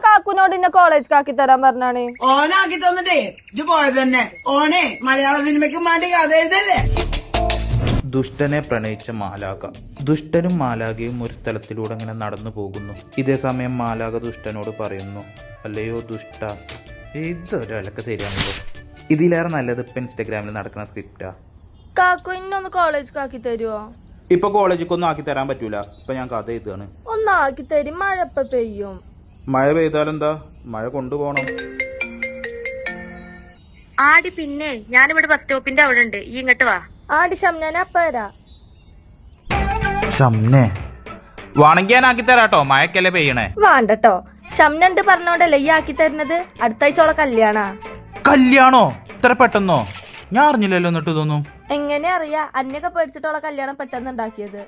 കാക്കുനോട് ഇന്നെ കോളേജ് ആക്കി തരാൻ പറഞ്ഞാണ്. ഓനാക്കി തന്നിട്ടേ ഇജ്ജ് പോയത് തന്നെ. ഓനെ മലയാള സിനിമയ്ക്ക് വേണ്ടി കഥ എഴുതല്ലേ. ദുഷ്ടനെ പ്രണയിച്ച മാലാക. ദുഷ്ടനും മാലാകയും ഒരു സ്ഥലത്തിലൂടെ അങ്ങനെ നടന്നു പോകുന്നു. ഇതേ സമയം മാലാക ദുഷ്ടനോട് പറയുന്നു, അല്ലയോ ദുഷ്ട, ഇതൊരലക്ക ശരിയാണല്ലോ, ഇതിലേറെ നല്ലത് ഇപ്പൊ ഇൻസ്റ്റാഗ്രാമിൽ നടക്കുന്ന സ്ക്രിപ്റ്റാ. കാക്കു ഇന്നൊന്ന് കോളേജ് ആക്കി തരുവോ? ഇപ്പൊ കോളേജിക്കൊന്നും ആക്കി തരാൻ പറ്റൂല, ഇപ്പൊ ഞാൻ കഥ എഴുതാണ്. ഒന്നാക്കി തരും, മഴ ഇപ്പൊ പെയ്യും. മഴ പെയ്താലെന്താ, മഴ കൊണ്ടുപോകണം. ആടി പിന്നെ ഞാനിവിടെ ബസ് സ്റ്റോപ്പിന്റെ അവിടെ ഉണ്ട്, ഈ ഇങ്ങോട്ട് വാ. ആടി ഷംനാൻ അപ്പ വരാ. ഷംനെ വാണെങ്കിൽ ഞാൻ ആക്കി തരാട്ടോ, മഴക്കല്ലേ പെയ്യണേ. വേണ്ടട്ടോ, ഷംനണ്ട് പറഞ്ഞോണ്ടല്ലേ ഈ ആക്കി തരുന്നത്. അടുത്ത ആഴ്ചയോളം കല്യാണാ. കല്യാണോ? ഇത്ര പെട്ടെന്നോ? ഞാൻ അറിഞ്ഞില്ലല്ലോ. എന്നിട്ട് ഇതൊന്നും എങ്ങനെ അറിയാ? അന്നൊക്കെ പേടിച്ചിട്ടുള്ള കല്യാണം പെട്ടെന്ന് ഉണ്ടാക്കിയത്.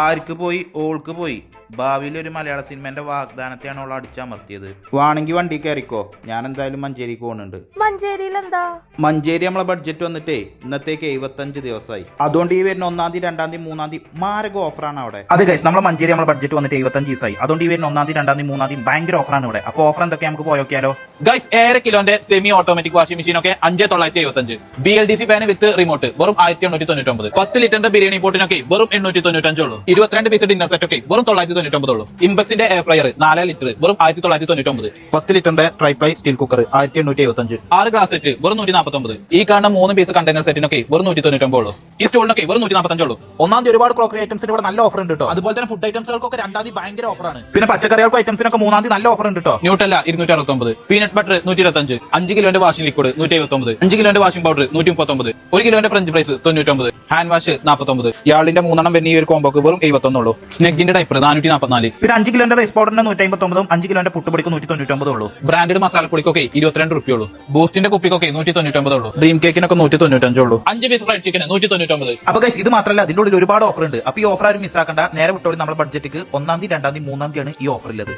ആർക്ക് പോയി? ഓൾക്ക് പോയി. ഭാവിയിൽ ഒരു മലയാള സിനിമന്റെ വാഗ്ദാനത്തെയാണ് അവൾ അടിച്ചമർത്തിയത്. വാണെങ്കിൽ വണ്ടി കയറിക്കോ, ഞാൻ എന്തായാലും മഞ്ചേരിക്ക് പോകുന്നുണ്ട്. മഞ്ചേരിയിൽ എന്താ? മഞ്ചേരി നമ്മളെ ബഡ്ജറ്റ് വന്നിട്ടേ ഇന്നത്തേക്ക് 75 ദിവസമായി. അതുകൊണ്ട് ഈ വരുന്ന 1-ാം തീയതി 2-ാം തീയതി 3-ാം തീയതി മാരക ഓഫറാണ് അവിടെ. അതെ ഗൈസ്, നമ്മളെ മഞ്ചേരി നമ്മളെ ബഡ്ജറ്റ് വന്നിട്ട് 75 ദിവസമായി. അതുകൊണ്ട് ഈ വരുന്ന 1-ാം തീയതി 2-ാം തീയതി 3-ാം തീയതി ഭയങ്കര ഓഫറാണ് ഇവിടെ. അപ്പൊ ഓഫർ എന്തൊക്കെ നമുക്ക് പോയോക്കിയാലോ ഗൈസ്? 1.5 കിലോന്റെ സെമി ഓട്ടോമാറ്റിക് വാഷിംഗ് മെഷീൻ ഒക്കെ 5975. BLDC ഫാൻ വിത്ത് റിമോട്ട് വെറും 1899. 10 ലിറ്ററിന്റെ ബിരിയാണി പോട്ടിനൊക്കെ വെറും 895 ഉള്ളൂ. 22 പീസ് ഡിന്നർ സെറ്റ് ഒക്കെ വെറും 999 ഉള്ളൂ. ഇംബക്സിന്റെ എയർ ഫ്രയർ 4 ലിറ്റർ വെറും 1999. 10 ലിറ്ററിന്റെ triply steel cooker 1875. 6 glass set വെറും 149. ഈ കാണുന്ന 3 പീസ് കണ്ടെയ്നർ സെറ്റിനൊക്കെ വെറും 199 ഉള്ളൂ. ഈ സ്റ്റൂളിനൊക്കെ വെറും 145 ഉള്ളൂ. 1-ാം തീയതി ഒരുപാട് ക്രോക്കറി ഐറ്റംസിന് ഇവിടെ നല്ല ഓഫർ ഉണ്ട് കേട്ടോ. അതുപോലെ തന്നെ ഫുഡ് ഐറ്റംസുകൾക്കൊക്കെ 2-ാം തീയതി ഭയങ്കര ഓഫറാണ്. പിന്നെ പച്ചക്കറികൾക്കും ഐറ്റംസിനൊക്കെ 3-ാം തീയതി നല്ല ഓഫർ ഉണ്ട് കേട്ടോ. ന്യൂട്ടല്ല 269, പീനട്ട് ബട്ടർ 125, 5 കിലോന്റെ വാഷിംഗ് ലിക്വിഡ് 179, 5 കിലോന്റെ വാഷിംഗ് പൗഡർ 139, 1 കിലോന്റെ ഫ്രഞ്ച് ഫ്രൈസ് 99, ഹാൻഡ് വാഷ് 49. യാളിന്റെ 3 വരുന്ന ഈ ഒരു കോമ്പോക്ക് വെറും 71 ഉള്ളൂ. സ്നെഗിന്റെ ഡൈപ്പർ 444. പിന്നെ 5 കിലോന്റെ റൈസ് പൗഡറിന് 159, 5 കിലോന്റെ പുട്ടുപൊടിക്ക് 199 ഉള്ളൂ. ബ്രാൻഡഡ് മസാലപ്പൊടിക്കൊക്കെ 22 റുപ്യ ഉള്ളൂ. ബൂസ്റ്റിന്റെ കുപ്പിക്കൊക്കെ 199 ഉള്ളൂ. ഡ്രീം കേക്കിനൊക്കെ 195 ഉള്ളൂ. 5 പീസ് ഫ്രൈഡ് ചിക്കൻ 199. അപ്പൊ ഗൈസ്, ഇത് മാത്രമല്ല, അതിന്റെ ഉള്ളിൽ ഒരുപാട് ഓഫർ ഉണ്ട്. അപ്പൊ ഈ ഓഫർ ആരും മിസ്സാക്കണ്ട. നേരെ വിട്ടോടി നമ്മുടെ ബഡ്ജറ്റിക്ക് 1-ാം തീയതി 2-ാം തീയതി 3-ാം തീയതിയാണ് ഈ ഓഫർ ഉള്ളത്.